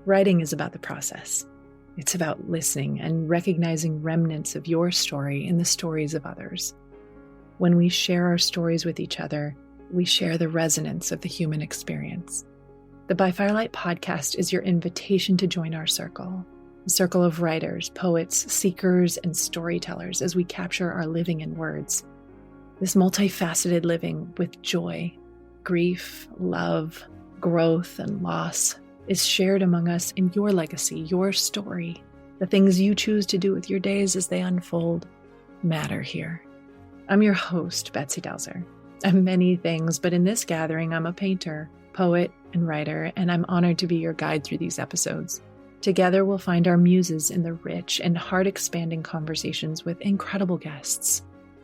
Writing is about the process. It's about listening and recognizing remnants of your story in the stories of others. When we share our stories with each other, we share the resonance of the human experience. The By Firelight podcast is your invitation to join our circle, a circle of writers, poets, seekers, and storytellers as we capture our living in words. This multifaceted living with joy, grief, love, growth, and loss is shared among us in your legacy, your story. The things you choose to do with your days as they unfold matter here. I'm your host, Betsy Delzer. I'm many things, but in this gathering, I'm a painter, poet, and writer, and I'm honored to be your guide through these episodes. Together, we'll find our muses in the rich and heart-expanding conversations with incredible guests,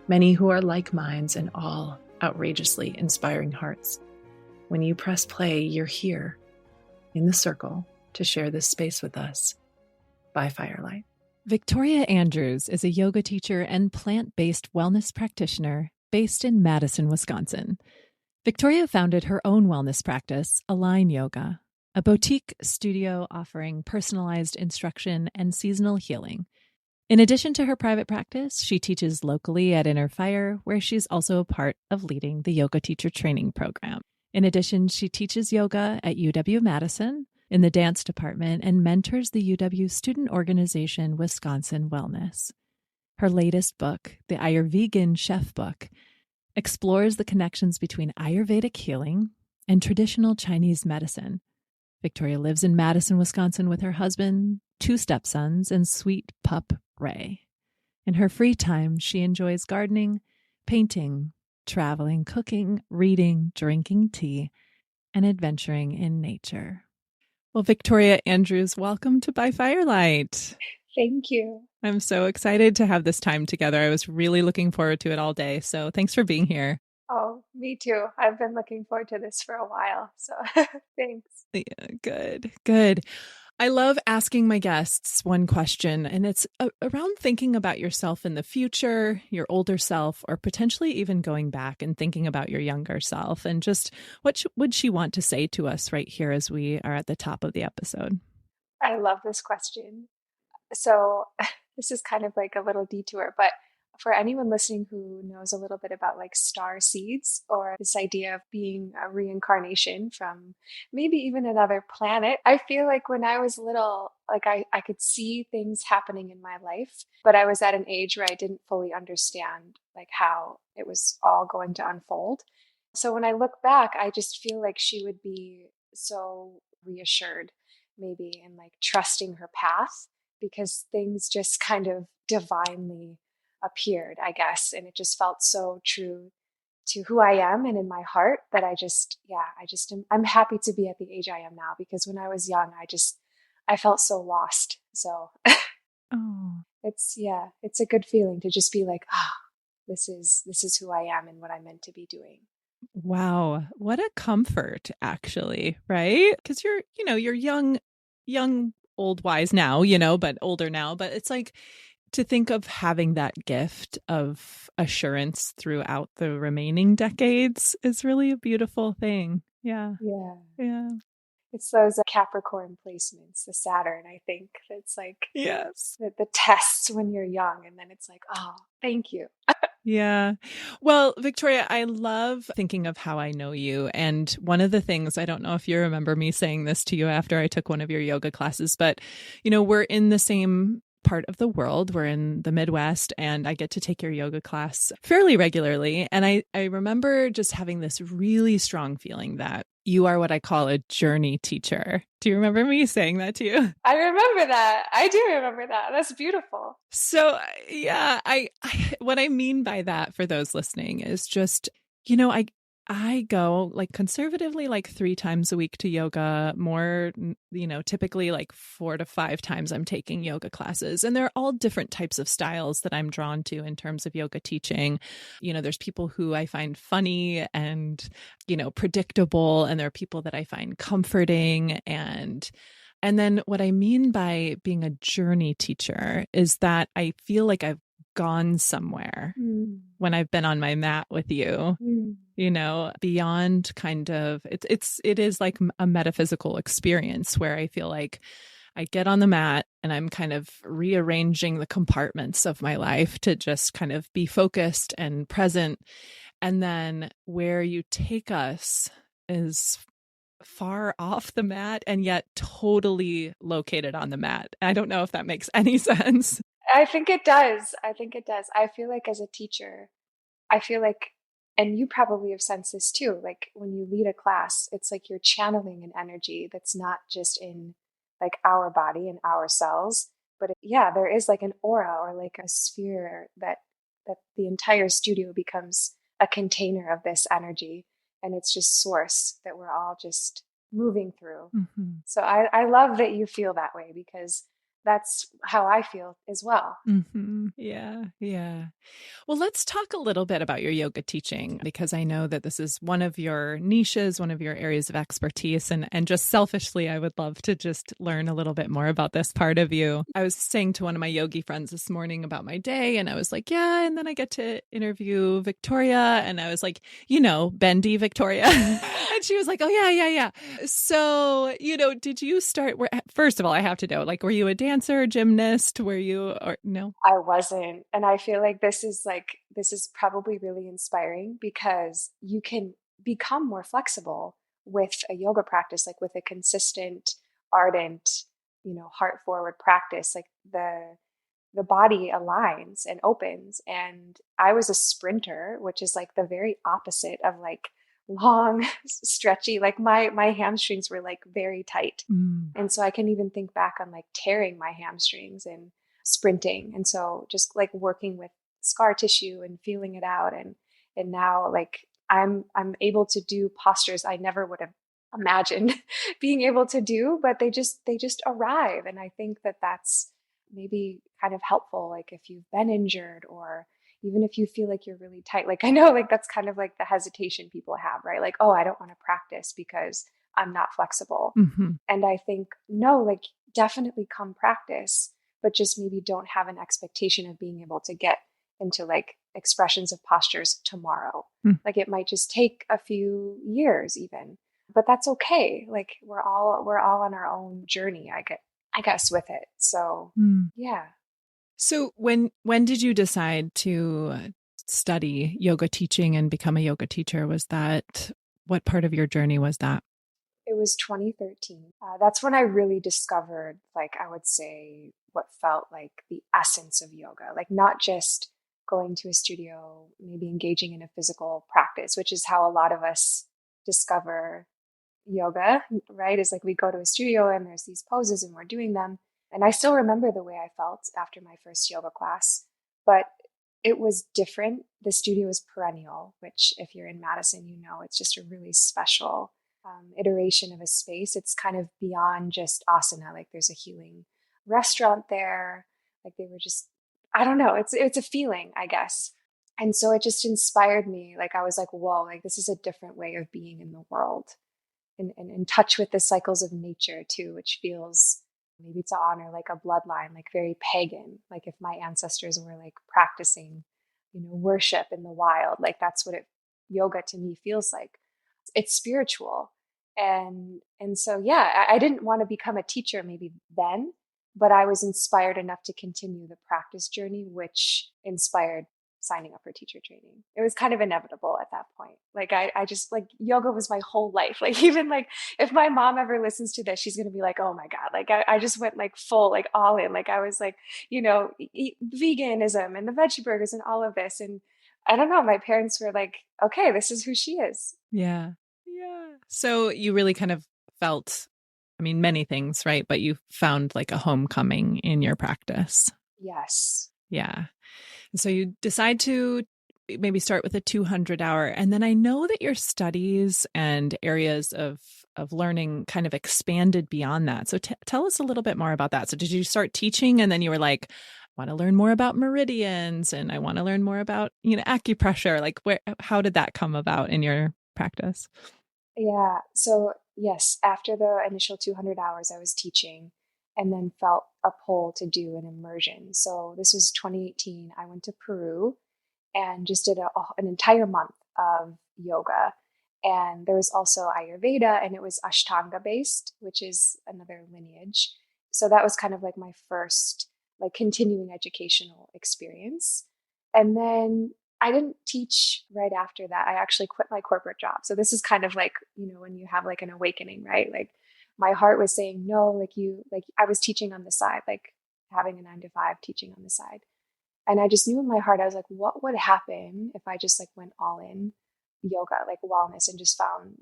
many who are like minds and all outrageously inspiring hearts. When you press play, you're here in the circle to share this space with us. By Firelight. Victoria Andrews is a yoga teacher and plant-based wellness practitioner based in Madison, Wisconsin. Victoria founded her own wellness practice, Align Yoga, a boutique studio offering personalized instruction and seasonal healing. In addition to her private practice, she teaches locally at Inner Fire, where she's also a part of leading the yoga teacher training program. In addition, she teaches yoga at UW-Madison in the dance department and mentors the UW student organization Wisconsin Wellness. Her latest book, the Ayurvegan Chefbook, explores the connections between Ayurvedic healing and traditional Chinese medicine. Victoria lives in Madison, Wisconsin with her husband, 2 stepsons, and sweet pup Ray. In her free time, she enjoys gardening, painting, traveling, cooking, reading, drinking tea, and adventuring in nature. Well, Victoria Andrews, welcome to By Firelight. Thank you. I'm so excited to have this time together. I was really looking forward to it all day. So thanks for being here. Oh, me too. I've been looking forward to this for a while. So thanks. Yeah, good. I love asking my guests one question, and it's around thinking about yourself in the future, your older self, or potentially even going back and thinking about your younger self, and just what would she want to say to us right here as we are at the top of the episode? I love this question. So this is kind of like a little detour, but for anyone listening who knows a little bit about like star seeds or this idea of being a reincarnation from maybe even another planet, I feel like when I was little, like I could see things happening in my life, but I was at an age where I didn't fully understand like how it was all going to unfold. So when I look back, I just feel like she would be so reassured maybe and like trusting her path because things just kind of divinely appeared, I guess. And it just felt so true to who I am and in my heart that I'm happy to be at the age I am now because when I was young, I felt so lost. So it's a good feeling to just be like, this is who I am and what I'm meant to be doing. Wow. What a comfort, actually, right? Because you're young, old, wise now, but older now, but it's like, to think of having that gift of assurance throughout the remaining decades is really a beautiful thing. Yeah. It's those Capricorn placements, the Saturn, I think. It's like yes, the tests when you're young, and then it's like, oh, thank you. Yeah. Well, Victoria, I love thinking of how I know you. And one of the things, I don't know if you remember me saying this to you after I took one of your yoga classes, but, we're in the same part of the world. We're in the Midwest and I get to take your yoga class fairly regularly. And I remember just having this really strong feeling that you are what I call a journey teacher. Do you remember me saying that to you? I remember that. I do remember that. That's beautiful. So yeah, I what I mean by that for those listening is just, I go like conservatively like 3 times a week to yoga, more, typically like 4 to 5 times I'm taking yoga classes. And they're all different types of styles that I'm drawn to in terms of yoga teaching. There's people who I find funny and, predictable. And there are people that I find comforting. And then what I mean by being a journey teacher is that I feel like I've gone somewhere Mm. when I've been on my mat with you, Mm. beyond kind of, it is like a metaphysical experience where I feel like I get on the mat and I'm kind of rearranging the compartments of my life to just kind of be focused and present. And then where you take us is far off the mat and yet totally located on the mat. I don't know if that makes any sense. I think it does. I think it does. I feel like as a teacher, I feel like, and you probably have sensed this too, like when you lead a class, it's like you're channeling an energy that's not just in like our body and our cells, but yeah, there is like an aura or like a sphere that the entire studio becomes a container of this energy, and it's just source that we're all just moving through. Mm-hmm. So I love that you feel that way, because that's how I feel as well. Mm-hmm. Yeah. Yeah. Well, let's talk a little bit about your yoga teaching, because I know that this is one of your niches, one of your areas of expertise. And just selfishly, I would love to just learn a little bit more about this part of you. I was saying to one of my yogi friends this morning about my day, and I was like, yeah, and then I get to interview Victoria. And I was like, Bendy Victoria. And she was like, oh, yeah. So, did you start, first of all, I have to know, like, were you a dancer, gymnast? Were you, or no? I wasn't. And I feel like this is probably really inspiring, because you can become more flexible with a yoga practice, like with a consistent, ardent, heart forward practice. Like the body aligns and opens. And I was a sprinter, which is like the very opposite of like long, stretchy, like my hamstrings were like very tight. Mm. And so I can even think back on like tearing my hamstrings and sprinting. And so just like working with scar tissue and feeling it out. And now like I'm able to do postures I never would have imagined being able to do, but they just arrive. And I think that that's maybe kind of helpful. Like if you've been injured, or even if you feel like you're really tight, like I know like that's kind of like the hesitation people have, right? Like, oh, I don't want to practice because I'm not flexible. Mm-hmm. And I think, no, like definitely come practice, but just maybe don't have an expectation of being able to get into like expressions of postures tomorrow. Mm. Like it might just take a few years even, but that's okay. Like we're all on our own journey, I guess with it. So yeah. So when did you decide to study yoga teaching and become a yoga teacher? What part of your journey was that? It was 2013. That's when I really discovered, like, I would say, what felt like the essence of yoga. Like, not just going to a studio, maybe engaging in a physical practice, which is how a lot of us discover yoga, right? Is like we go to a studio and there's these poses and we're doing them. And I still remember the way I felt after my first yoga class, but it was different. The studio is perennial, which if you're in Madison, it's just a really special iteration of a space. It's kind of beyond just asana. Like there's a healing restaurant there. Like they were just, I don't know. It's a feeling, I guess. And so it just inspired me. Like I was like, whoa, like this is a different way of being in the world, and in touch with the cycles of nature too, which feels maybe to honor like a bloodline, like very pagan. Like if my ancestors were like practicing, worship in the wild, like that's what yoga to me feels like. It's spiritual. And so, yeah, I didn't want to become a teacher maybe then, but I was inspired enough to continue the practice journey, which inspired signing up for teacher training. It was kind of inevitable at that point. Like I just like yoga was my whole life. Like even like if my mom ever listens to this, she's going to be like, oh my God, like I just went like full, like all in. Like I was like, veganism and the veggie burgers and all of this. And I don't know, my parents were like, okay, this is who she is. Yeah. Yeah. So you really kind of felt, many things, right? But you found like a homecoming in your practice. Yes. Yeah. So you decide to maybe start with a 200-hour. And then I know that your studies and areas of learning kind of expanded beyond that. So tell us a little bit more about that. So did you start teaching and then you were like, I want to learn more about meridians and I want to learn more about, acupressure? Like how did that come about in your practice? Yeah. So yes, after the initial 200 hours I was teaching, and then felt a pull to do an immersion. So this was 2018. I went to Peru and just did an entire month of yoga. And there was also Ayurveda, and it was Ashtanga based, which is another lineage. So that was kind of like my first like continuing educational experience. And then I didn't teach right after that. I actually quit my corporate job. So this is kind of like, when you have like an awakening, right? Like my heart was saying, no, like I was teaching on the side, like having a 9 to 5 teaching on the side. And I just knew in my heart, I was like, what would happen if I just like went all in yoga, like wellness, and just found,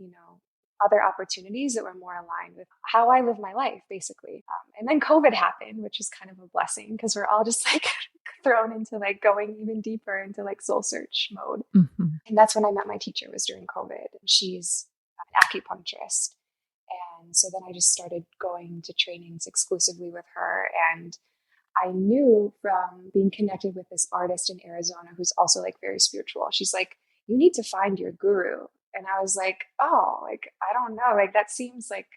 other opportunities that were more aligned with how I live my life, basically. And then COVID happened, which is kind of a blessing because we're all just like thrown into like going even deeper into like soul search mode. Mm-hmm. And that's when I met my teacher, was during COVID. She's an acupuncturist. And so then I just started going to trainings exclusively with her. And I knew from being connected with this artist in Arizona who's also like very spiritual. She's like, you need to find your guru. And I was like, oh, like, I don't know. Like, that seems like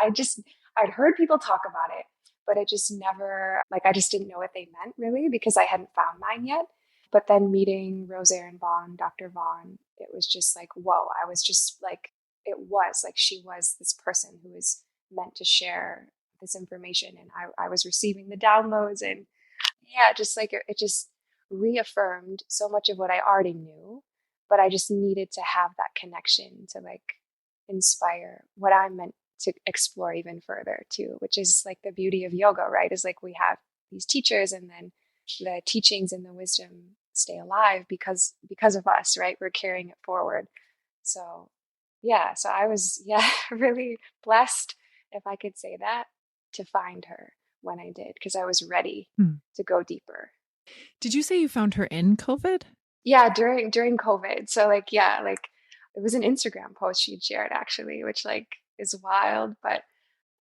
I'd heard people talk about it, but it just never, like, I just didn't know what they meant really because I hadn't found mine yet. But then meeting Rose Erin Vaughn, Dr. Vaughn, it was just like, whoa, I was just like, it was like she was this person who was meant to share this information. And I was receiving the downloads, and yeah, just like it just reaffirmed so much of what I already knew, but I just needed to have that connection to like inspire what I'm meant to explore even further too, which is like the beauty of yoga, right? Is like we have these teachers, and then the teachings and the wisdom stay alive because of us, right? We're carrying it forward. So yeah, so I was really blessed, if I could say that, to find her when I did, because I was ready to go deeper. Did you say you found her in COVID? Yeah, during COVID. So like, yeah, like it was an Instagram post she'd shared actually, which like is wild. But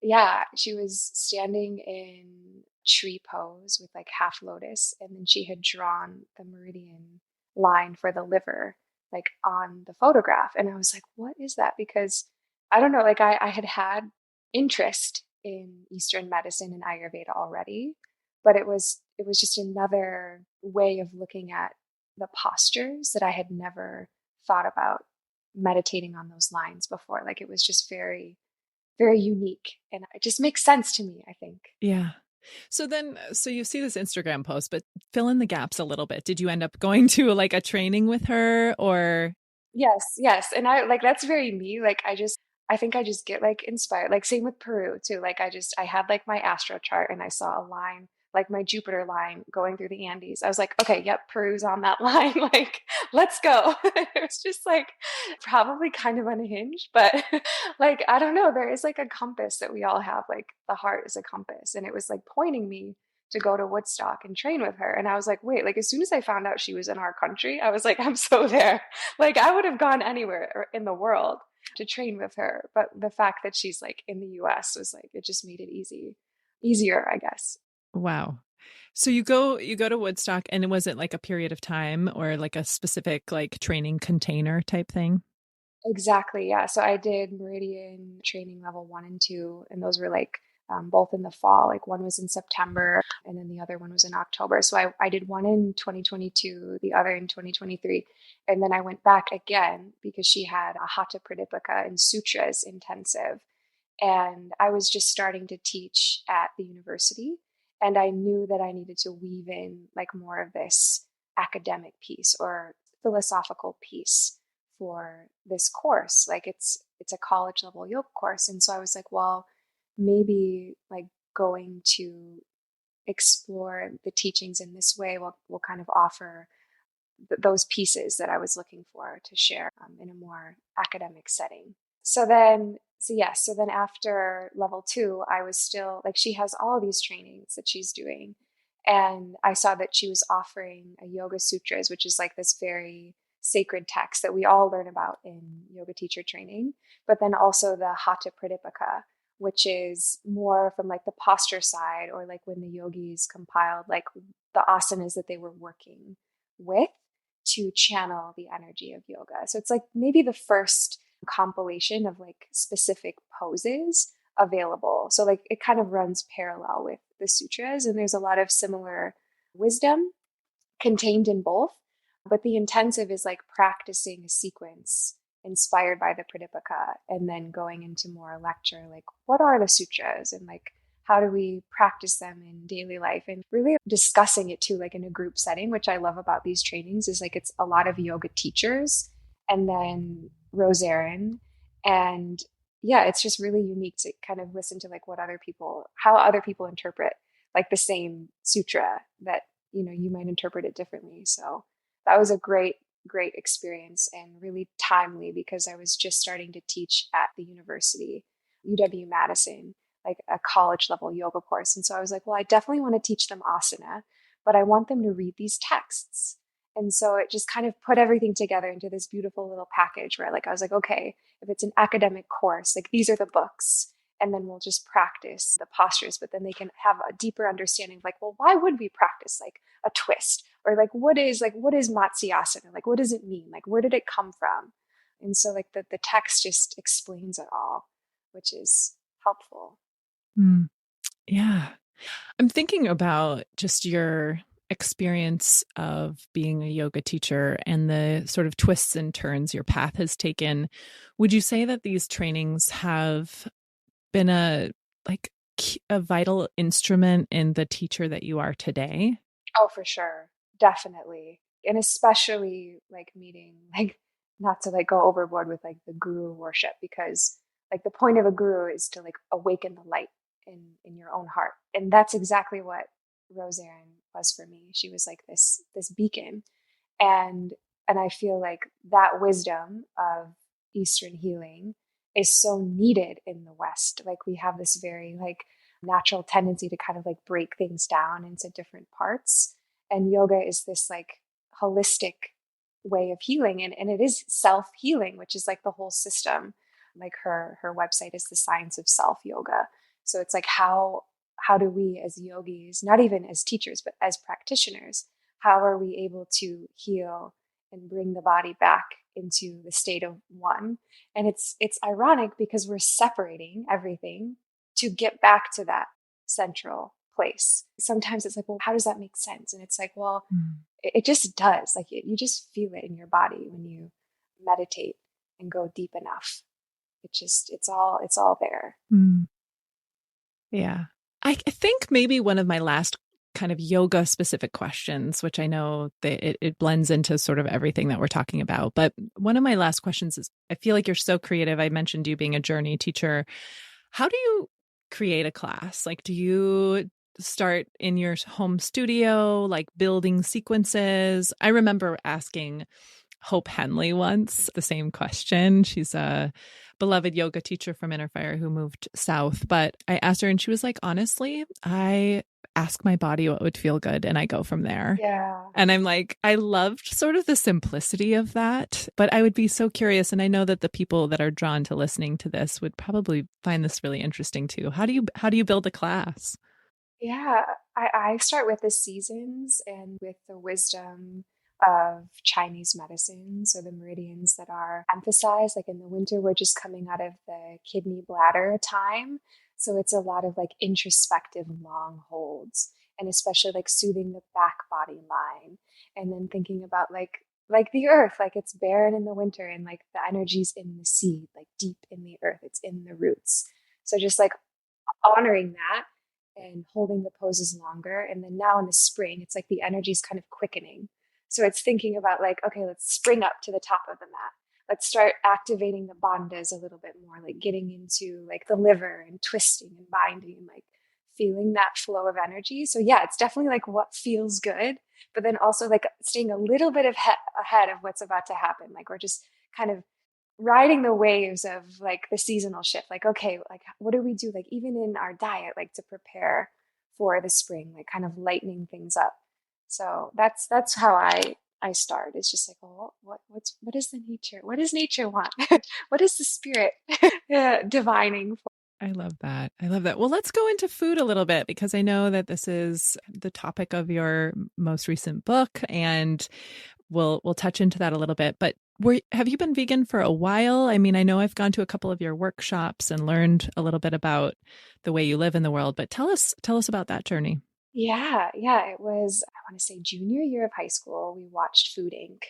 yeah, she was standing in tree pose with like half lotus, and then she had drawn the meridian line for the liver like on the photograph. And I was like, what is that? Because I don't know, like I had interest in Eastern medicine and Ayurveda already, but it was just another way of looking at the postures that I had never thought about meditating on those lines before. Like it was just very, very unique, and it just makes sense to me, I think. Yeah. So you see this Instagram post, but fill in the gaps a little bit. Did you end up going to like a training with her, or? Yes. And I like, that's very me. Like I think I just get like inspired. Like same with Peru too. Like I had like my astro chart, and I saw a line, like my Jupiter line going through the Andes. I was like, okay, yep, Peru's on that line. Like, let's go. It was just like probably kind of unhinged, but like, I don't know. There is like a compass that we all have. Like the heart is a compass, and it was like pointing me to go to Woodstock and train with her. And I was like, wait, like as soon as I found out she was in our country, I was like, I'm so there. Like I would have gone anywhere in the world to train with her. But the fact that she's like in the US was like, it just made it easier, I guess. Wow. So you go to Woodstock, and was it like a period of time or like a specific like training container type thing? Exactly. Yeah. So I did Meridian training level 1 and 2, and those were like both in the fall. Like one was in September, and then the other one was in October. So I did one in 2022, the other in 2023. And then I went back again because she had a Hatha Pradipika and Sutras intensive. And I was just starting to teach at the university. And I knew that I needed to weave in like more of this academic piece or philosophical piece for this course. Like it's a college level yoga course. And so I was like, well, maybe like going to explore the teachings in this way will kind of offer those pieces that I was looking for to share in a more academic setting. So then after level 2, I was still like, she has all these trainings that she's doing. And I saw that she was offering a Yoga Sutras, which is like this very sacred text that we all learn about in yoga teacher training, but then also the Hatha Pradipika, which is more from like the posture side, or like when the yogis compiled like the asanas that they were working with to channel the energy of yoga. So it's like maybe the first compilation of like specific poses available. So like it kind of runs parallel with the sutras, and there's a lot of similar wisdom contained in both. But the intensive is like practicing a sequence inspired by the Pradipika and then going into more lecture, like what are the sutras and like how do we practice them in daily life, and really discussing it too, like in a group setting, which I love about these trainings is like it's a lot of yoga teachers and then Rosarin. And yeah, it's just really unique to kind of listen to like how other people interpret like the same sutra that, you might interpret it differently. So that was a great experience and really timely because I was just starting to teach at the university, UW-Madison, like a college level yoga course. And so I was like, well, I definitely want to teach them asana, but I want them to read these texts. And so it just kind of put everything together into this beautiful little package where like I was like, okay, if it's an academic course, like these are the books, and then we'll just practice the postures, but then they can have a deeper understanding of like, well, why would we practice like a twist? Or like what is Matsyasana? Like what does it mean? Like where did it come from? And so like the text just explains it all, which is helpful. Yeah. I'm thinking about just your experience of being a yoga teacher and the sort of twists and turns your path has taken. Would you say that these trainings have been a vital instrument in the teacher that you are today? Oh, for sure. Definitely. And especially like meeting, like not to like go overboard with like the guru worship, because like the point of a guru is to like awaken the light in your own heart. And that's exactly what Rosarin was for me. She was like this beacon. And I feel like that wisdom of Eastern healing is so needed in the West. Like we have this very like natural tendency to kind of like break things down into different parts. And yoga is this like holistic way of healing. And it is self-healing, which is like the whole system. Like her website is the Science of Self Yoga. So it's like how do we as yogis, not even as teachers, but as practitioners, how are we able to heal and bring the body back into the state of one? And it's ironic because we're separating everything to get back to that central place. Sometimes it's like, well, how does that make sense? And it's like, well, it just does. Like you just feel it in your body when you meditate and go deep enough. It's all there. Yeah. I think maybe one of my last kind of yoga specific questions, which I know that it blends into sort of everything that we're talking about. But one of my last questions is, I feel like you're so creative. I mentioned you being a journey teacher. How do you create a class? Like, do you start in your home studio, like building sequences? I remember asking Hope Henley once the same question. She's a beloved yoga teacher from Inner Fire who moved south. But I asked her and she was like, honestly, I ask my body what would feel good and I go from there. Yeah. And I'm like, I loved sort of the simplicity of that, but I would be so curious. And I know that the people that are drawn to listening to this would probably find this really interesting too. How do you build a class? Yeah, I start with the seasons and with the wisdom of Chinese medicine. So the meridians that are emphasized, like in the winter, we're just coming out of the kidney bladder time. So it's a lot of like introspective long holds, and especially like soothing the back body line. And then thinking about like the earth, like it's barren in the winter and like the energy's in the seed, like deep in the earth, it's in the roots. So just like honoring that and holding the poses longer. And then now in the spring, it's like the energy's kind of quickening. So it's thinking about like, okay, let's spring up to the top of the mat. Let's start activating the bandhas a little bit more, like getting into like the liver and twisting and binding and like feeling that flow of energy. So yeah, it's definitely like what feels good, but then also like staying a little bit ahead of what's about to happen. Like we're just kind of riding the waves of like the seasonal shift. Like, okay, like what do we do? Like even in our diet, like to prepare for the spring, like kind of lightening things up. So that's how I start. It's just like, well, what is the nature? What does nature want? What is the spirit divining for? I love that. I love that. Well, let's go into food a little bit because I know that this is the topic of your most recent book. And we'll touch into that a little bit. But have you been vegan for a while? I mean, I know I've gone to a couple of your workshops and learned a little bit about the way you live in the world, but tell us about that journey. Yeah, yeah. It was, I want to say, junior year of high school. We watched Food Inc.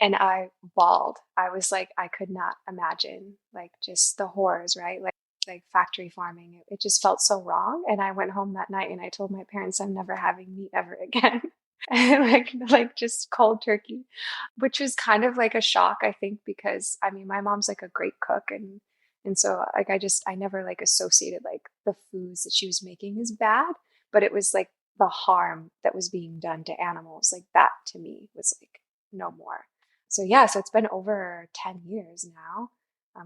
And I bawled. I was like, I could not imagine like just the horrors, right? Like factory farming. It just felt so wrong. And I went home that night and I told my parents I'm never having meat ever again. And like just cold turkey, which was kind of like a shock, I think, because I mean my mom's like a great cook and so like I never like associated like the foods that she was making as bad, but it was like the harm that was being done to animals, like that to me was like no more. So yeah, so it's been over 10 years now.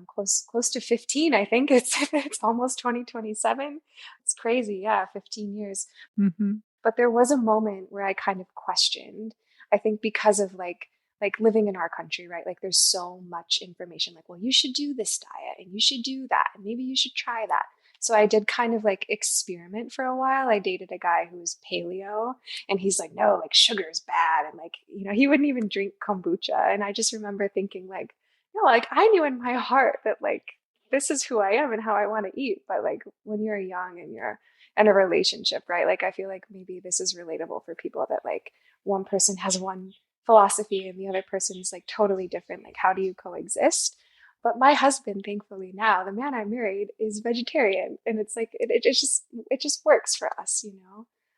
Close to 15, I think. It's almost 2027. It's crazy. Yeah, 15 years. Mm-hmm. But there was a moment where I kind of questioned, I think because of like living in our country, right? Like there's so much information like, well, you should do this diet and you should do that and maybe you should try that. So I did kind of like experiment for a while. I dated a guy who was paleo and he's like, no, like sugar is bad. And like, he wouldn't even drink kombucha. And I just remember thinking like, no, like I knew in my heart that like this is who I am and how I want to eat. But like when you're young and you're in a relationship, right? Like I feel like maybe this is relatable for people that like one person has one philosophy and the other person is like totally different. Like how do you coexist? But my husband, thankfully now, the man I married is vegetarian. And it's like it just works for us,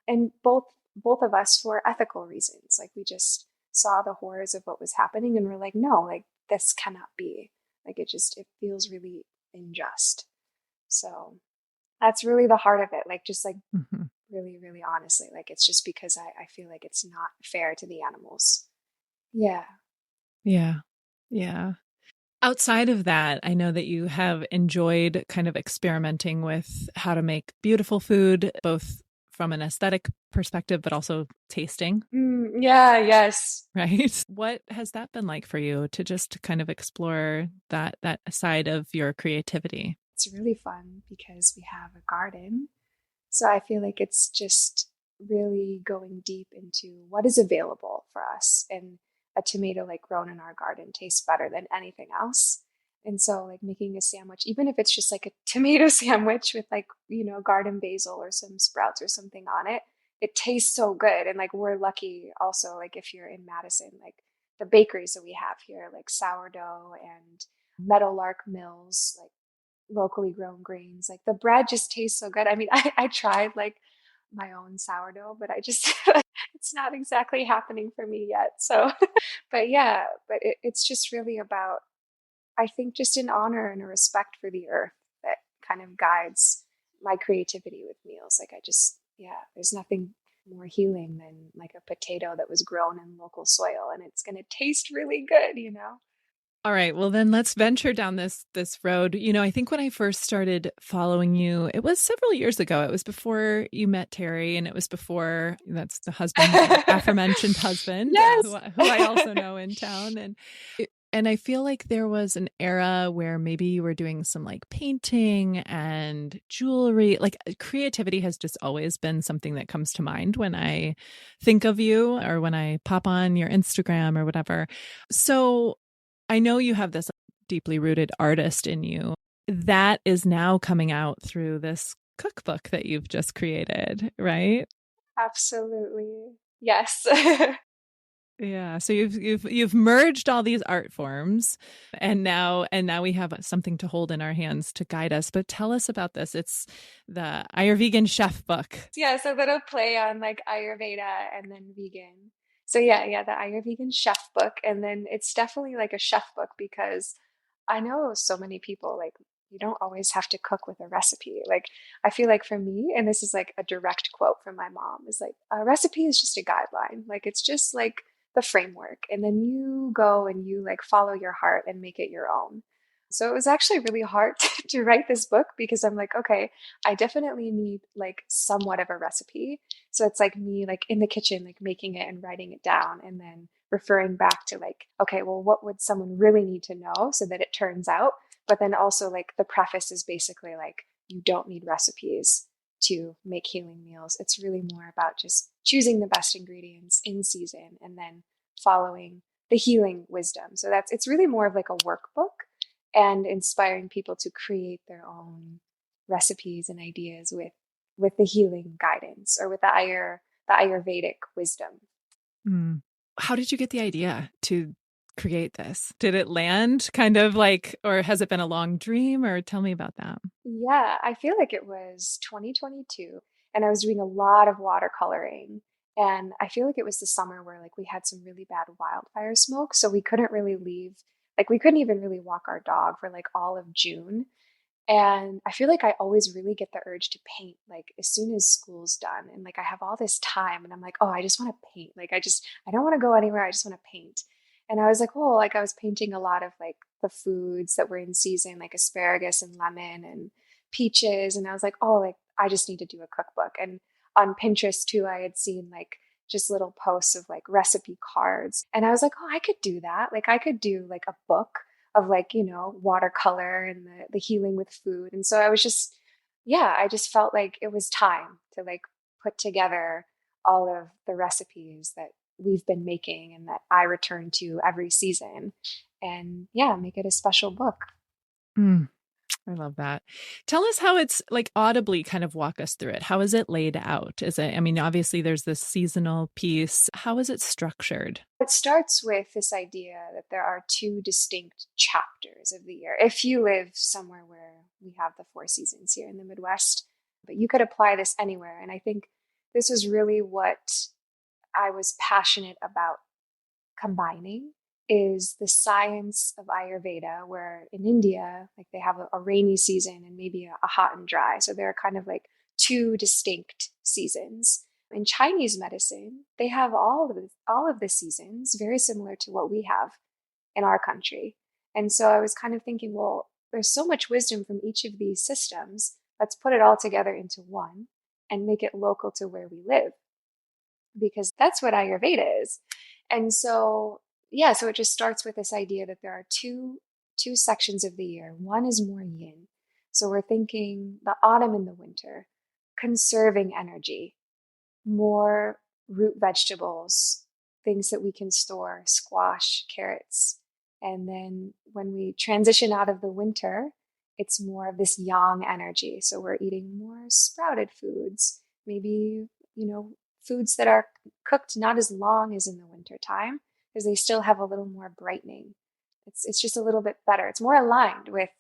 And both of us for ethical reasons. Like we just saw the horrors of what was happening and we're like, no, like this cannot be. Like it feels really unjust. So that's really the heart of it. Like just like Mm-hmm. really, really honestly, like it's just because I feel like it's not fair to the animals. Yeah. Yeah. Yeah. Outside of that, I know that you have enjoyed kind of experimenting with how to make beautiful food, both from an aesthetic perspective, but also tasting. Yeah, yes. Right. What has that been like for you to just kind of explore that side of your creativity? It's really fun because we have a garden. So I feel like it's just really going deep into what is available for us. And a tomato like grown in our garden tastes better than anything else. And so like making a sandwich, even if it's just like a tomato sandwich with like, garden basil or some sprouts or something on it, it tastes so good. And like we're lucky also, like if you're in Madison, like the bakeries that we have here, like sourdough and Meadowlark Mills, like locally grown grains. Like the bread just tastes so good. I mean, I tried like my own sourdough, but I just, it's not exactly happening for me yet. So, but yeah, but it's just really about, I think, just an honor and a respect for the earth that kind of guides my creativity with meals. Like yeah, there's nothing more healing than like a potato that was grown in local soil and it's going to taste really good. All right, well then let's venture down this road. I think when I first started following you, it was several years ago. It was before you met Terry, and it was before that's the husband, aforementioned husband, Yes. who I also know in town, and I feel like there was an era where maybe you were doing some like painting and jewelry. Like creativity has just always been something that comes to mind when I think of you or when I pop on your Instagram or whatever. So I know you have this deeply rooted artist in you that is now coming out through this cookbook that you've just created, right? Absolutely. Yes. Yeah. So you've merged all these art forms and now we have something to hold in our hands to guide us. But tell us about this. It's the Ayurvegan Chefbook. Yeah, so a little play on like Ayurveda and then vegan. So yeah, the Ayurvegan Chefbook. And then it's definitely like a chef book because I know so many people like you don't always have to cook with a recipe. Like I feel like for me, and this is like a direct quote from my mom, is like a recipe is just a guideline. Like it's just like the framework. And then you go and you like follow your heart and make it your own. So it was actually really hard to write this book because I'm like, okay, I definitely need like somewhat of a recipe. So it's like me like in the kitchen, like making it and writing it down and then referring back to like, okay, well, what would someone really need to know so that it turns out? But then also like the preface is basically like, you don't need recipes to make healing meals. It's really more about just choosing the best ingredients in season and then following the healing wisdom. So it's really more of like a workbook and inspiring people to create their own recipes and ideas with the healing guidance or with the Ayurvedic wisdom. Mm. How did you get the idea to create this? Did it land kind of like, or has it been a long dream, or tell me about that? Yeah, I feel like it was 2022 and I was doing a lot of watercoloring. And I feel like it was the summer where like we had some really bad wildfire smoke. So we couldn't really leave, like we couldn't even really walk our dog for like all of June. And I feel like I always really get the urge to paint like as soon as school's done. And like I have all this time and I'm like, oh, I just want to paint. Like I don't want to go anywhere. I just want to paint. And I was like, oh, like I was painting a lot of like the foods that were in season, like asparagus and lemon and peaches. And I was like, oh, like I just need to do a cookbook. And on Pinterest too, I had seen like just little posts of like recipe cards. And I was like, oh, I could do that. Like I could do like a book of like, watercolor and the healing with food. And so I was just, yeah, I just felt like it was time to like put together all of the recipes that we've been making and that I return to every season and yeah, make it a special book. Mm, I love that. Tell us how it's like audibly kind of walk us through it. How is it laid out? Is it, I mean, obviously there's this seasonal piece. How is it structured? It starts with this idea that there are two distinct chapters of the year. If you live somewhere where we have the four seasons here in the Midwest, but you could apply this anywhere. And I think this is really what I was passionate about combining is the science of Ayurveda, where in India, like they have a rainy season and maybe a hot and dry. So there are kind of like two distinct seasons. In Chinese medicine, they have all of the seasons very similar to what we have in our country. And so I was kind of thinking, well, there's so much wisdom from each of these systems. Let's put it all together into one and make it local to where we live, because that's what Ayurveda is. And so, yeah, so it just starts with this idea that there are two sections of the year. One is more yin. So we're thinking the autumn and the winter, conserving energy, more root vegetables, things that we can store, squash, carrots. And then when we transition out of the winter, it's more of this yang energy. So we're eating more sprouted foods, maybe, foods that are cooked not as long as in the winter time, because they still have a little more brightening. It's just a little bit better. It's more aligned with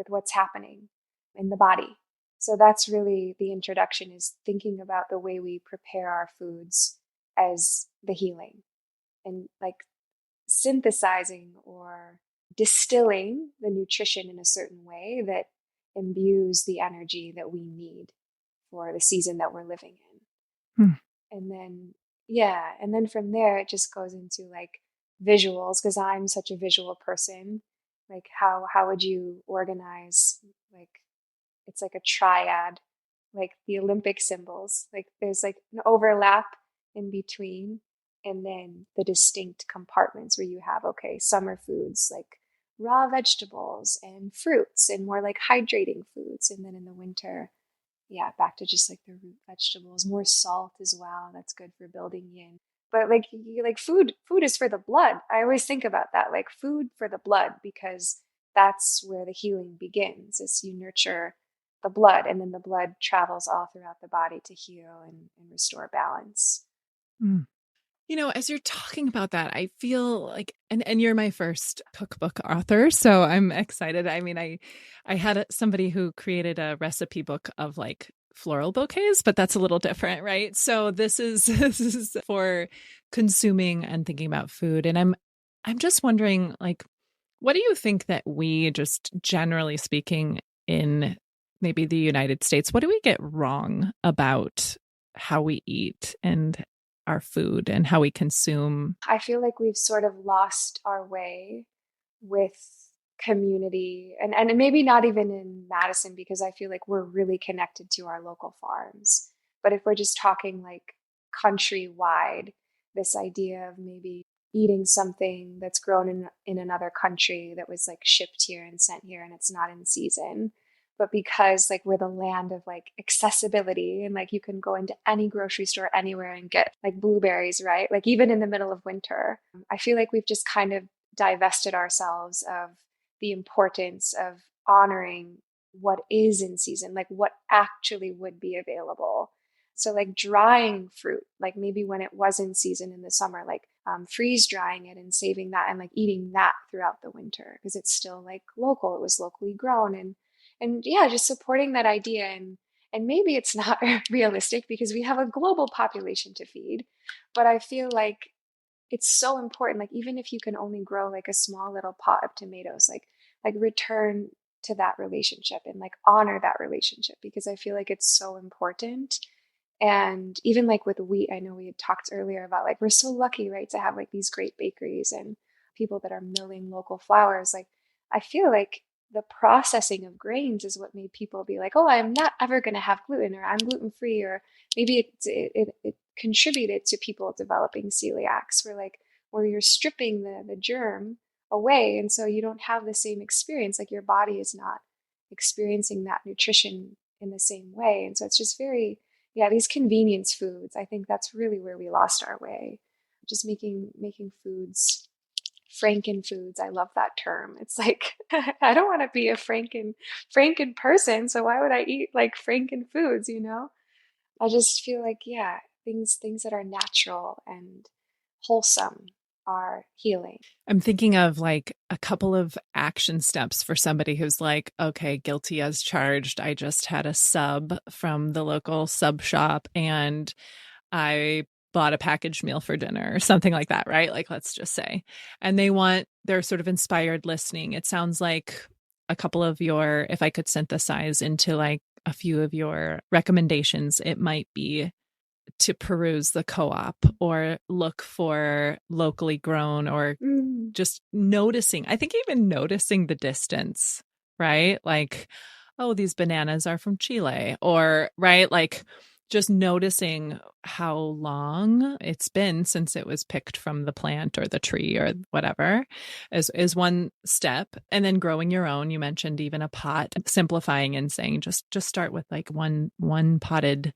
what's happening in the body. So that's really the introduction, is thinking about the way we prepare our foods as the healing and like synthesizing or distilling the nutrition in a certain way that imbues the energy that we need for the season that we're living in. Hmm. And then, yeah. And then from there, it just goes into like visuals, because I'm such a visual person. Like how would you organize, like, it's like a triad, like the Olympic symbols, like there's like an overlap in between, and then the distinct compartments where you have, okay, summer foods like raw vegetables and fruits and more like hydrating foods. And then in the winter, yeah, back to just like the root vegetables, more salt as well. That's good for building yin. But like food is for the blood. I always think about that, like food for the blood, because that's where the healing begins. Is you nurture the blood, and then the blood travels all throughout the body to heal and restore balance. Mm. As you're talking about that, I feel like, and you're my first cookbook author, so I'm excited. I mean, I had somebody who created a recipe book of like floral bouquets, but that's a little different, right? So this is this is for consuming and thinking about food. And I'm just wondering, like, what do you think that we, just generally speaking, in maybe the United States, what do we get wrong about how we eat and our food and how we consume? I feel like we've sort of lost our way with community, and maybe not even in Madison, because I feel like we're really connected to our local farms. But if we're just talking like countrywide, this idea of maybe eating something that's grown in another country that was like shipped here and sent here and it's not in season, but because like we're the land of like accessibility and like you can go into any grocery store anywhere and get like blueberries, right? Like even in the middle of winter, I feel like we've just kind of divested ourselves of the importance of honoring what is in season, like what actually would be available. So like drying fruit, like maybe when it was in season in the summer, like freeze drying it and saving that and like eating that throughout the winter because it's still like local. It was locally grown and yeah, just supporting that idea and maybe it's not realistic because we have a global population to feed, but I feel like it's so important. Like even if you can only grow like a small little pot of tomatoes, like return to that relationship and like honor that relationship because I feel like it's so important. And even like with wheat, I know we had talked earlier about like we're so lucky, right, to have like these great bakeries and people that are milling local flours. Like I feel like the processing of grains is what made people be like, oh, I'm not ever going to have gluten or I'm gluten free, or maybe it contributed to people developing celiacs, where you're stripping the germ away, and so you don't have the same experience. Like your body is not experiencing that nutrition in the same way, and so it's just very yeah, these convenience foods. I think that's really where we lost our way. Just making foods Franken foods. I love that term. It's like I don't want to be a Franken person, so why would I eat like Franken foods, you know? I just feel like yeah, things that are natural and wholesome are healing. I'm thinking of like a couple of action steps for somebody who's like, okay, guilty as charged. I just had a sub from the local sub shop and I bought a packaged meal for dinner or something like that, right? Like, let's just say. And they're sort of inspired listening. It sounds like a couple of if I could synthesize into like a few of your recommendations, it might be to peruse the co-op or look for locally grown or just noticing. I think even noticing the distance, right? Like, oh, these bananas are from Chile, or right, like just noticing how long it's been since it was picked from the plant or the tree or whatever is one step. And then growing your own. You mentioned even a pot, simplifying and saying just start with like one potted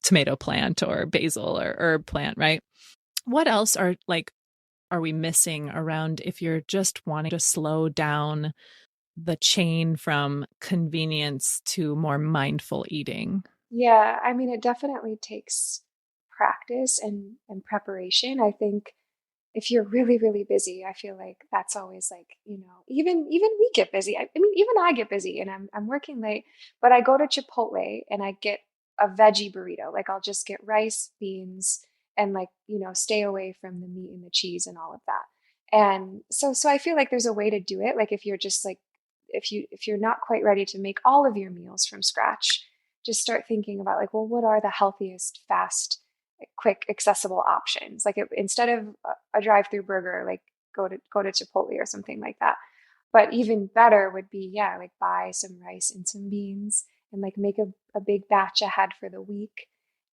tomato plant or basil or herb plant, right? What else are we missing around if you're just wanting to slow down the chain from convenience to more mindful eating? Yeah, I mean, it definitely takes practice and preparation. I think if you're really, really busy, I feel like that's always like, even we get busy. I mean, even I get busy and I'm working late, but I go to Chipotle and I get a veggie burrito. Like I'll just get rice, beans, and like, stay away from the meat and the cheese and all of that. And so I feel like there's a way to do it. Like if you're just like if you're not quite ready to make all of your meals from scratch, just start thinking about like, well, what are the healthiest, fast, quick, accessible options? Like instead of a drive-through burger, like go to Chipotle or something like that. But even better would be, yeah, like buy some rice and some beans and like make a big batch ahead for the week.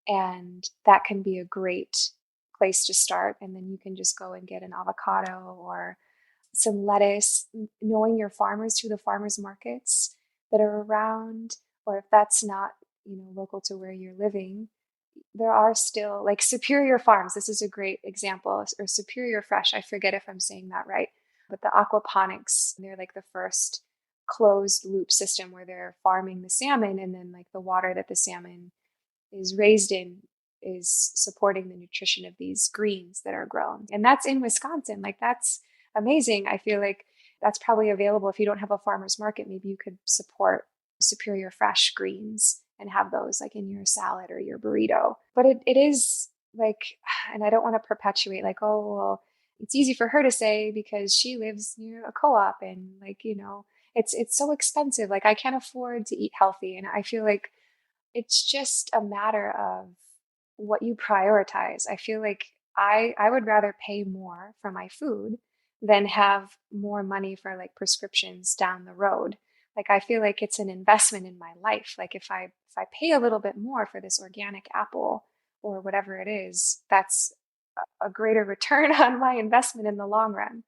And that can be a great place to start. And then you can just go and get an avocado or some lettuce, knowing your farmers to the farmers markets that are around, or if that's not, local to where you're living, there are still like Superior Farms. This is a great example, or Superior Fresh. I forget if I'm saying that right, but the aquaponics, they're like the first closed loop system where they're farming the salmon, and then like the water that the salmon is raised in is supporting the nutrition of these greens that are grown. And that's in Wisconsin. Like that's amazing. I feel like that's probably available if you don't have a farmer's market. Maybe you could support Superior Fresh greens and have those like in your salad or your burrito. But it is like, and I don't want to perpetuate like, oh, well, it's easy for her to say because she lives near a co-op and like, it's so expensive. Like I can't afford to eat healthy. And I feel like it's just a matter of what you prioritize. I feel like I would rather pay more for my food than have more money for like prescriptions down the road. Like I feel like it's an investment in my life. Like if I pay a little bit more for this organic apple or whatever it is, that's a greater return on my investment in the long run.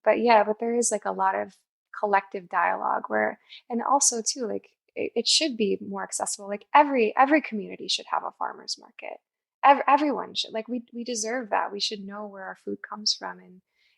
But there is like a lot of collective dialogue and also too, like it should be more accessible. Like every community should have a farmer's market. Everyone should, like, we deserve that. We should know where our food comes from,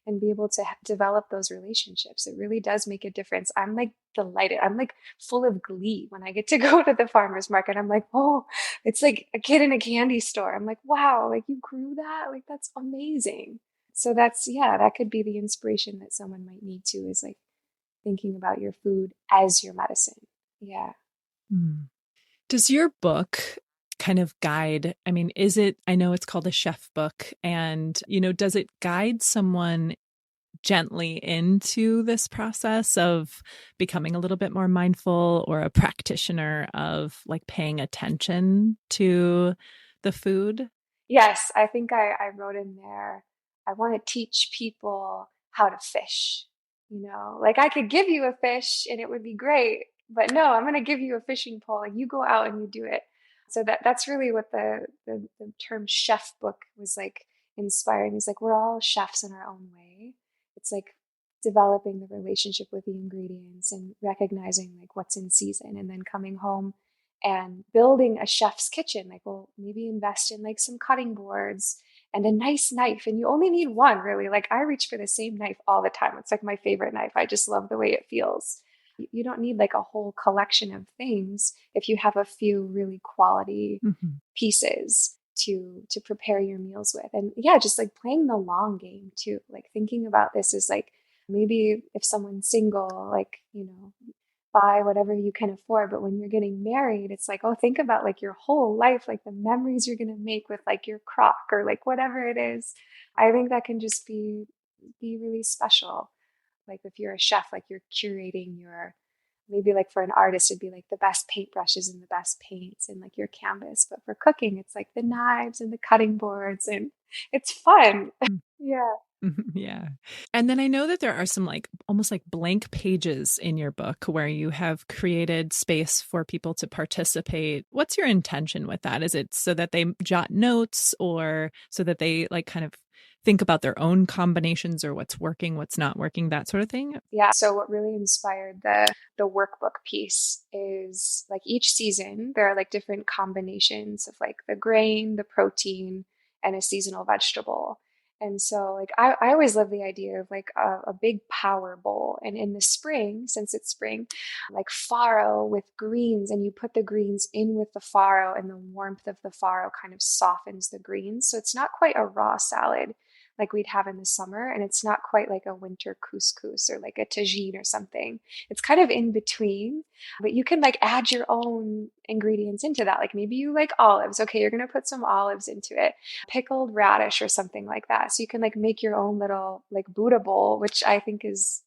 and be able to develop those relationships. It really does make a difference. I'm like delighted. I'm like full of glee when I get to go to the farmer's market. I'm like, oh, it's like a kid in a candy store. I'm like, wow, like you grew that? Like that's amazing. So that's, yeah, that could be the inspiration that someone might need to, is like thinking about your food as your medicine. Yeah. Mm. Does your book kind of guide, I mean, I know it's called a chef book, and, does it guide someone gently into this process of becoming a little bit more mindful, or a practitioner of like paying attention to the food? Yes, I think I wrote in there, I want to teach people how to fish. Like I could give you a fish and it would be great, but no, I'm going to give you a fishing pole. Like you go out and you do it. So that's really what the term chef book was like inspiring. It's like we're all chefs in our own way. It's like developing the relationship with the ingredients and recognizing like what's in season, and then coming home and building a chef's kitchen. Like, well, maybe invest in like some cutting boards and a nice knife. And you only need one, really. Like I reach for the same knife all the time. It's like my favorite knife. I just love the way it feels. You don't need like a whole collection of things if you have a few really quality pieces to prepare your meals with. And yeah, just like playing the long game too. Like thinking about this is like, maybe if someone's single, like, buy whatever you can afford. But when you're getting married, it's like, oh, think about like your whole life, like the memories you're going to make with like your crock or like whatever it is. I think that can just be really special. Like if you're a chef, like you're curating maybe like for an artist, it'd be like the best paintbrushes and the best paints and like your canvas. But for cooking, it's like the knives and the cutting boards, and it's fun. Yeah. Yeah. And then I know that there are some like almost like blank pages in your book where you have created space for people to participate. What's your intention with that? Is it so that they jot notes, or so that they like kind of think about their own combinations, or what's working, what's not working, that sort of thing? Yeah. So what really inspired the workbook piece is like each season there are like different combinations of like the grain, the protein, and a seasonal vegetable. And so like I always love the idea of like a big power bowl. And in the spring, since it's spring, like farro with greens, and you put the greens in with the farro, and the warmth of the farro kind of softens the greens. So it's not quite a raw salad like we'd have in the summer, and it's not quite like a winter couscous or like a tagine or something. It's kind of in between, but you can like add your own ingredients into that. Like maybe you like olives. Okay, you're going to put some olives into it, pickled radish or something like that. So you can like make your own little like Buddha bowl, which I think is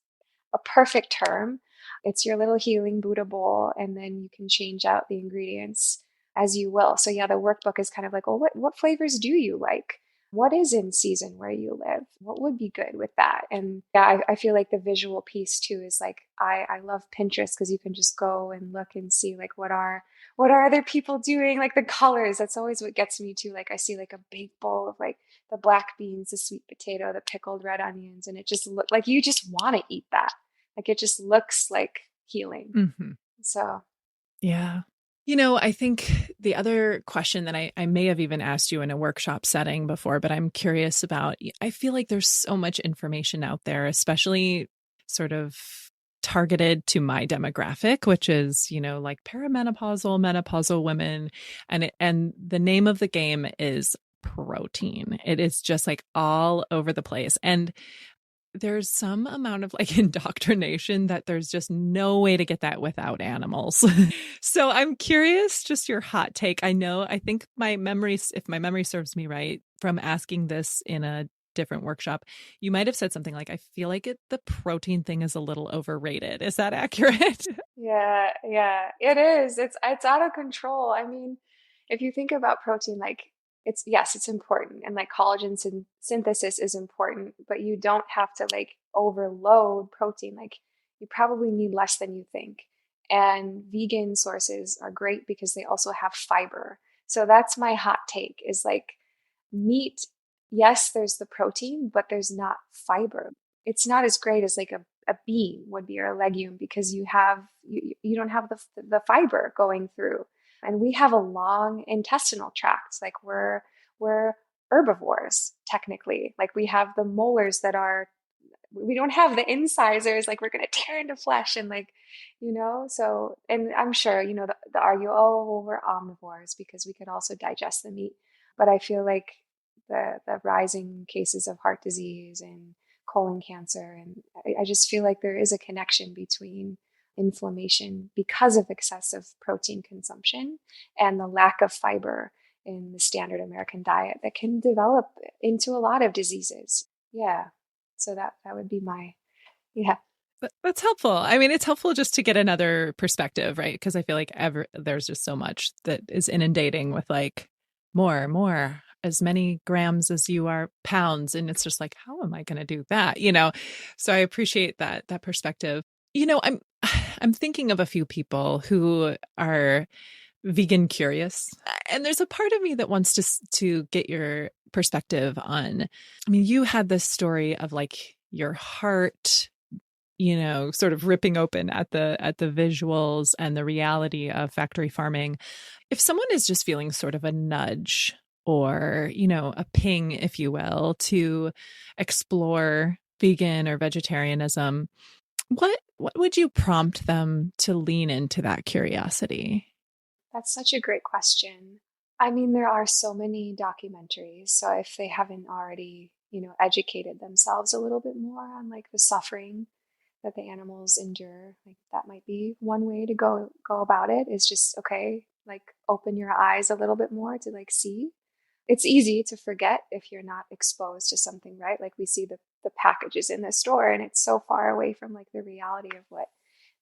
a perfect term. It's your little healing Buddha bowl, and then you can change out the ingredients as you will. So yeah, the workbook is kind of like, well, what flavors do you like? What is in season where you live? What would be good with that? And yeah, I feel like the visual piece too is like, I love Pinterest because you can just go and look and see like what are other people doing? Like the colors, that's always what gets me too. Like I see like a big bowl of like the black beans, the sweet potato, the pickled red onions, and it just look like you just want to eat that. Like it just looks like healing. Mm-hmm. So yeah. I think the other question that I may have even asked you in a workshop setting before, but I'm curious about, I feel like there's so much information out there, especially sort of targeted to my demographic, which is, like perimenopausal, menopausal women. And the name of the game is protein. It is just like all over the place. And there's some amount of like indoctrination that there's just no way to get that without animals. So I'm curious, just your hot take. I think if my memory serves me right, from asking this in a different workshop, you might have said something like, I feel like the protein thing is a little overrated. Is that accurate? yeah, it is. It's out of control. I mean, if you think about protein, like it's important, and like collagen synthesis is important, but you don't have to like overload protein. Like you probably need less than you think. And vegan sources are great because they also have fiber. So that's my hot take is like meat. Yes, there's the protein, but there's not fiber. It's not as great as like a bean would be, or a legume, because you don't have the fiber going through. And we have a long intestinal tract. Like we're herbivores technically. Like we have the molars we don't have the incisors, like we're going to tear into flesh and like, so, and I'm sure, the argue, oh, well, we're omnivores because we could also digest the meat. But I feel like the rising cases of heart disease and colon cancer, and I just feel like there is a connection between inflammation because of excessive protein consumption and the lack of fiber in the standard American diet that can develop into a lot of diseases. Yeah. So that would be yeah. That's helpful. I mean, it's helpful just to get another perspective, right? Because I feel like there's just so much that is inundating with like more, as many grams as you are pounds. And it's just like, how am I going to do that? So I appreciate that perspective. I'm thinking of a few people who are vegan curious, and there's a part of me that wants to get your perspective on. I mean, you had this story of like your heart, sort of ripping open at the visuals and the reality of factory farming. If someone is just feeling sort of a nudge or, a ping, if you will, to explore vegan or vegetarianism, what would you prompt them to lean into that curiosity? That's such a great question. I mean, there are so many documentaries. So if they haven't already, educated themselves a little bit more on like the suffering that the animals endure, like that might be one way to go about it, is just, okay, like open your eyes a little bit more to like see. It's easy to forget if you're not exposed to something, right? Like we see the packages in the store and it's so far away from like the reality of what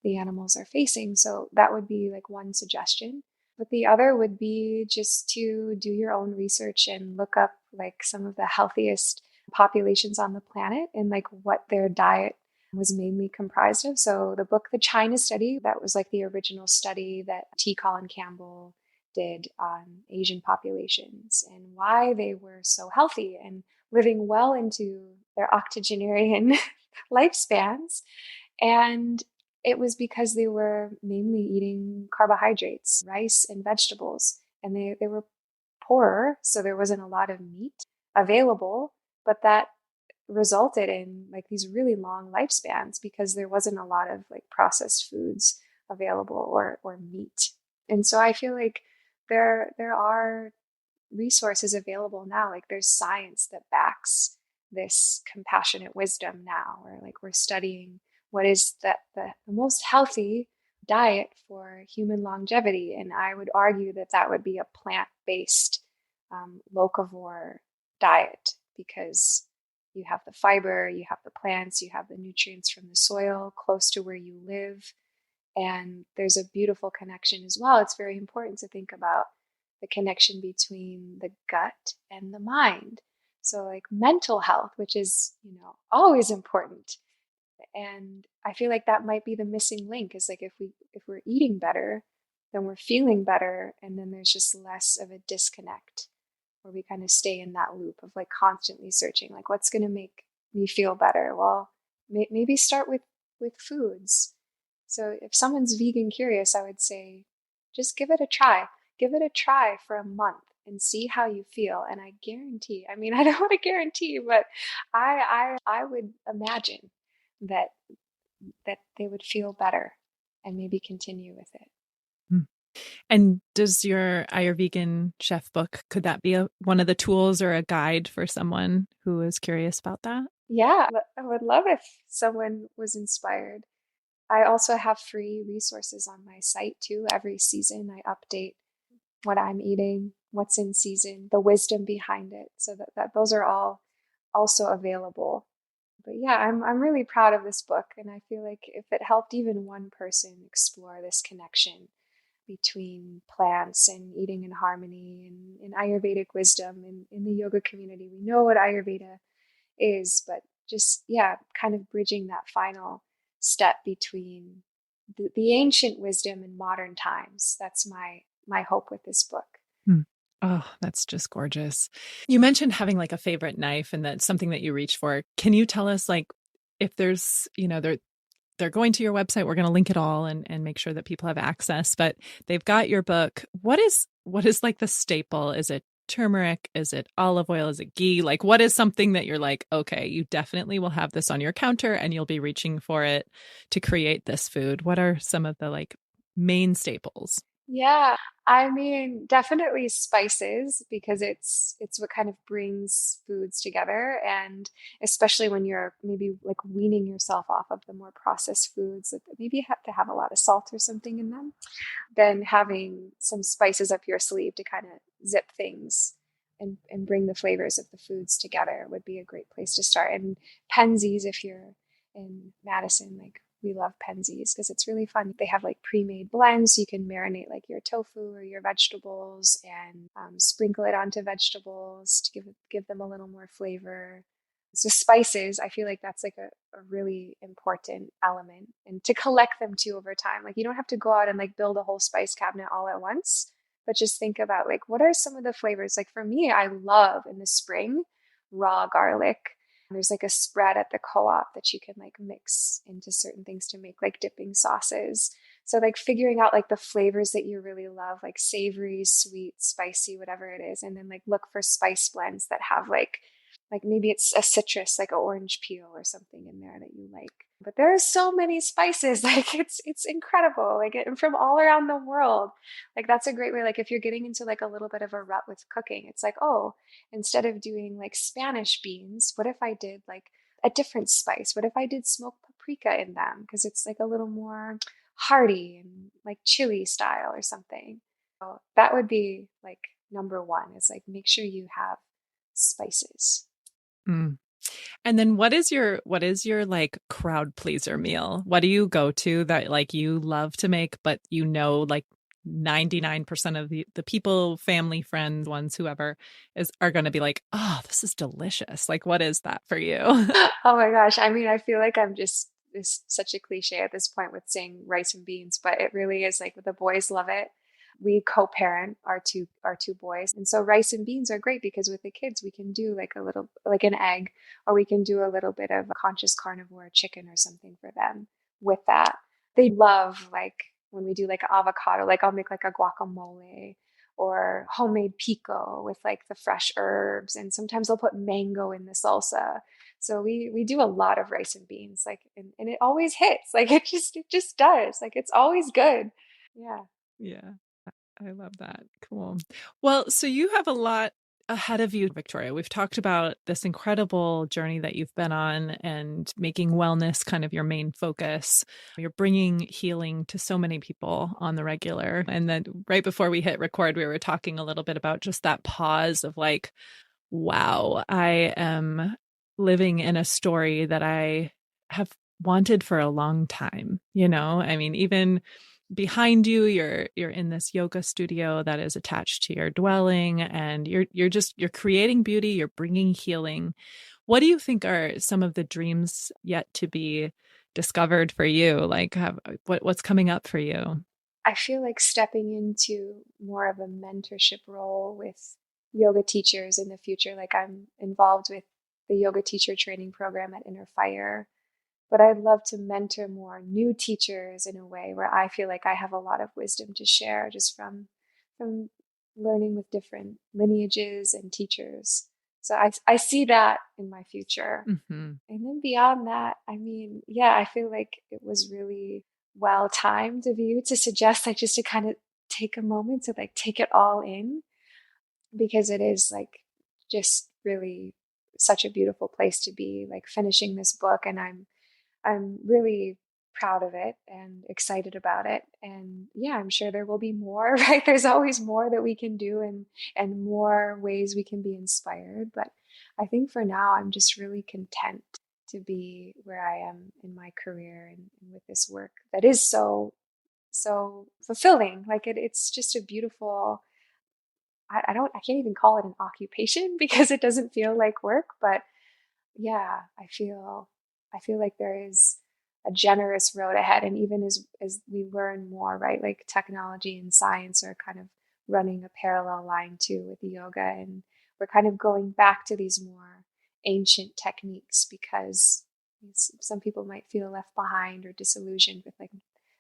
the animals are facing. So that would be like one suggestion. But the other would be just to do your own research and look up like some of the healthiest populations on the planet and like what their diet was mainly comprised of. So the book, The China Study, that was like the original study that T. Colin Campbell did on Asian populations and why they were so healthy and living well into their octogenarian lifespans. And it was because they were mainly eating carbohydrates, rice and vegetables, and they were poorer, so there wasn't a lot of meat available, but that resulted in like these really long lifespans because there wasn't a lot of like processed foods available or meat. And so I feel like there are resources available now. Like there's science that backs this compassionate wisdom now, or like we're studying what is the most healthy diet for human longevity. And I would argue that would be a plant-based locavore diet, because you have the fiber, you have the plants, you have the nutrients from the soil close to where you live. And there's a beautiful connection as well. It's very important to think about the connection between the gut and the mind. So like mental health, which is, always important. And I feel like that might be the missing link, is like if we're eating better, then we're feeling better. And then there's just less of a disconnect where we kind of stay in that loop of like constantly searching, like what's going to make me feel better? Well, maybe start with foods. So if someone's vegan curious, I would say, just give it a try. Give it a try for a month and see how you feel. And I guarantee, I mean, I don't want to guarantee, but I would imagine that they would feel better and maybe continue with it. And does your Ayurvegan Chefbook, could that be one of the tools or a guide for someone who is curious about that? Yeah, I would love if someone was inspired. I also have free resources on my site too. Every season I update what I'm eating, what's in season, the wisdom behind it, so that those are all also available. But yeah, I'm really proud of this book, and I feel like if it helped even one person explore this connection between plants and eating in harmony and Ayurvedic wisdom and in the yoga community, we know what Ayurveda is, but just, kind of bridging that final step between the ancient wisdom and modern times. That's my hope with this book. Oh, that's just gorgeous. You mentioned having like a favorite knife and that's something that you reach for. Can you tell us like if there's, they're going to your website. We're going to link it all and make sure that people have access, but they've got your book. What is like the staple? Is it turmeric? Is it olive oil? Is it ghee? Like, what is something that you're like, okay, you definitely will have this on your counter and you'll be reaching for it to create this food? What are some of the like main staples? Yeah, I mean, definitely spices because it's what kind of brings foods together, and especially when you're maybe like weaning yourself off of the more processed foods that maybe have to have a lot of salt or something in them, then having some spices up your sleeve to kind of zip things and bring the flavors of the foods together would be a great place to start. And Penzies, if you're in Madison, like we love Penzies because it's really fun. They have like pre-made blends, so you can marinate like your tofu or your vegetables and sprinkle it onto vegetables to give them a little more flavor. So spices, I feel like that's like a really important element, and to collect them too over time. Like you don't have to go out and like build a whole spice cabinet all at once, but just think about like what are some of the flavors. Like for me, I love in the spring raw garlic. There's like a spread at the co-op that you can like mix into certain things to make like dipping sauces. So like figuring out like the flavors that you really love, like savory, sweet, spicy, whatever it is, and then like look for spice blends that have like maybe it's a citrus, like an orange peel or something in there that you like. But there are so many spices, like it's incredible, like and from all around the world. Like that's a great way. Like if you're getting into like a little bit of a rut with cooking, it's like, oh, instead of doing like Spanish beans, what if I did like a different spice? What if I did smoked paprika in them? Because it's like a little more hearty and like chili style or something. So that would be like number one is like make sure you have spices. Mm. And then what is your like crowd pleaser meal? What do you go to that like you love to make, but you know like 99% of the people, family, friends, ones, whoever are going to be like, oh, this is delicious. Like, what is that for you? Oh my gosh. I mean, I feel like I'm just this such a cliche at this point with saying rice and beans, but it really is like the boys love it. We co-parent our two boys. And so rice and beans are great because with the kids we can do like a little like an egg, or we can do a little bit of a conscious carnivore chicken or something for them with that. They love like when we do like avocado, like I'll make like a guacamole or homemade pico with like the fresh herbs, and sometimes I'll put mango in the salsa. So we do a lot of rice and beans, like and it always hits. Like it just does. Like it's always good. Yeah. Yeah. I love that. Cool. Well, so you have a lot ahead of you, Victoria. We've talked about this incredible journey that you've been on and making wellness kind of your main focus. You're bringing healing to so many people on the regular. And then right before we hit record, we were talking a little bit about just that pause of like, wow, I am living in a story that I have wanted for a long time. I mean, even behind you, you're in this yoga studio that is attached to your dwelling, and you're creating beauty, you're bringing healing. What do you think are some of the dreams yet to be discovered for you? Like what's coming up for you? I feel like stepping into more of a mentorship role with yoga teachers in the future. Like I'm involved with the yoga teacher training program at Inner Fire, but I'd love to mentor more new teachers in a way where I feel like I have a lot of wisdom to share just from learning with different lineages and teachers. So I see that in my future. Mm-hmm. And then beyond that, I mean, yeah, I feel like it was really well timed of you to suggest like just to kind of take a moment to like take it all in, because it is like just really such a beautiful place to be, like finishing this book, and I'm really proud of it and excited about it. And yeah, I'm sure there will be more, right? There's always more that we can do, and more ways we can be inspired. But I think for now, I'm just really content to be where I am in my career, and with this work that is so fulfilling. Like it's just a beautiful, I can't even call it an occupation because it doesn't feel like work, but yeah, I feel like there is a generous road ahead. And even as we learn more, right, like technology and science are kind of running a parallel line too with yoga, and we're kind of going back to these more ancient techniques because Some people might feel left behind or disillusioned with like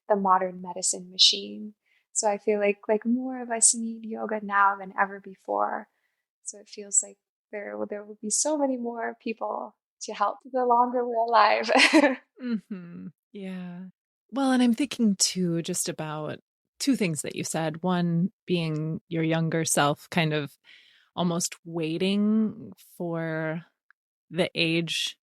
the modern medicine machine. So I feel like more of us need yoga now than ever before. So it feels like there will be so many more people to help the longer we're alive. Yeah. Well, and I'm thinking too, just about two things that you said. One being your younger self kind of almost waiting for the age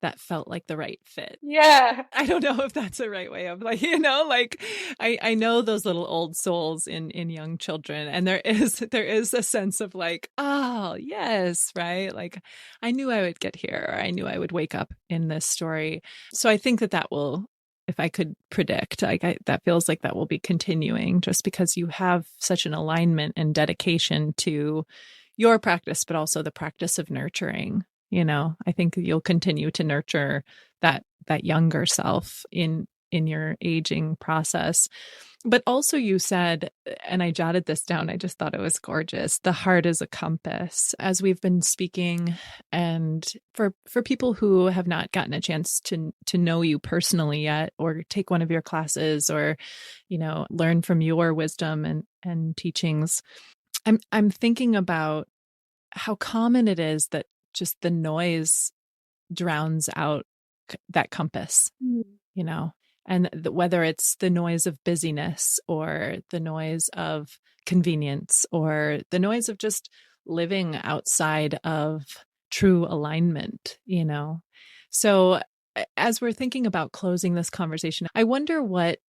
that felt like the right fit. Yeah. I don't know if that's a right way of like, like I know those little old souls in young children, and there is a sense of like, oh yes, right? Like I knew I would get here, or I knew I would wake up in this story. So I think that will, if I could predict, that feels like that will be continuing, just because you have such an alignment and dedication to your practice, but also the practice of nurturing. I think you'll continue to nurture that younger self in your aging process. But also you said, and I jotted this down, I just thought it was gorgeous, the heart is a compass. As we've been speaking, and for people who have not gotten a chance to know you personally yet, or take one of your classes, or learn from your wisdom and teachings, I'm thinking about how common it is that just the noise drowns out that compass, and whether it's the noise of busyness, or the noise of convenience, or the noise of just living outside of true alignment, So as we're thinking about closing this conversation, I wonder what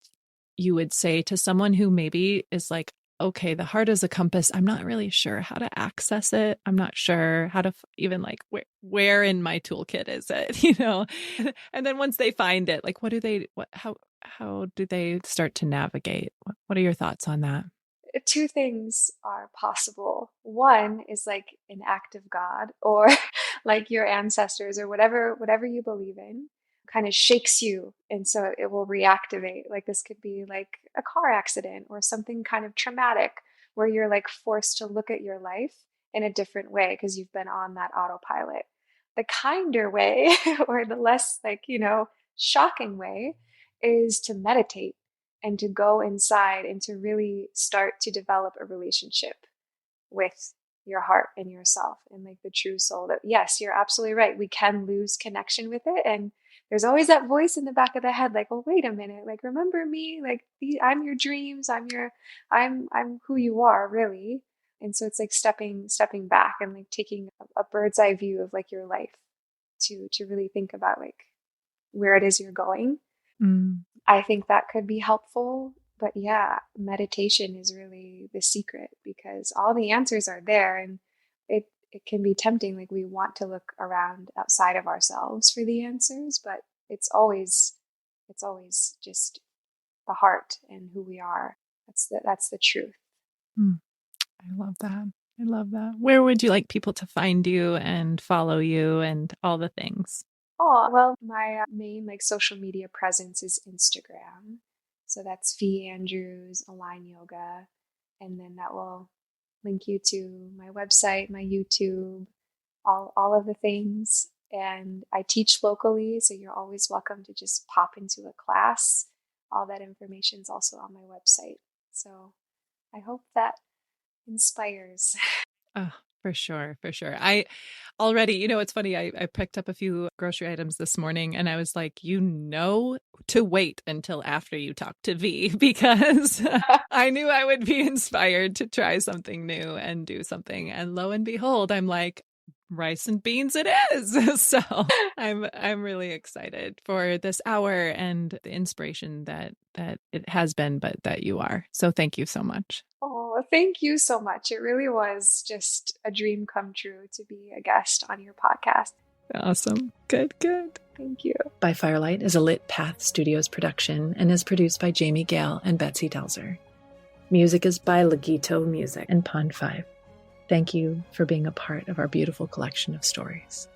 you would say to someone who maybe is like, okay, the heart is a compass. I'm not really sure how to access it. I'm not sure how to even like where in my toolkit is it, And then once they find it, like, how do they start to navigate? What are your thoughts on that? Two things are possible. One is like an act of God, or like your ancestors, or whatever you believe in kind of shakes you, and so it will reactivate. Like this could be like a car accident or something kind of traumatic, where you're like forced to look at your life in a different way because you've been on that autopilot. The kinder way, or the less like shocking way, is to meditate and to go inside and to really start to develop a relationship with your heart and yourself and like the true soul. That yes, you're absolutely right, we can lose connection with it, and there's always that voice in the back of the head like, well, wait a minute, like remember me, like I'm your dreams, I'm who you are really. And so it's like stepping back and like taking a bird's eye view of like your life to really think about like where it is you're going. I think that could be helpful. But yeah, meditation is really the secret, because all the answers are there, and it can be tempting. Like we want to look around outside of ourselves for the answers, but it's always just the heart and who we are. That's the truth. I love that. I love that. Where would you like people to find you and follow you and all the things? Oh, well, my main like social media presence is Instagram. So that's V Andrews Align Yoga. And then that will link you to my website, my YouTube, all of the things. And I teach locally, so you're always welcome to just pop into a class. All that information is also on my website. So I hope that inspires. Oh, for sure. For sure. I already, it's funny. I picked up a few grocery items this morning, and I was like, to wait until after you talk to V, because I knew I would be inspired to try something new and do something. And lo and behold, I'm like, rice and beans it is. So I'm really excited for this hour and the inspiration that it has been, but that you are. So thank you so much. Oh, thank you so much. It really was just a dream come true to be a guest on your podcast. Awesome. Good. Thank you. By Firelight is a Lit Path Studios production and is produced by Jamie Gale and Betsy Delzer. Music is by Legito Music and Pond 5. Thank you for being a part of our beautiful collection of stories.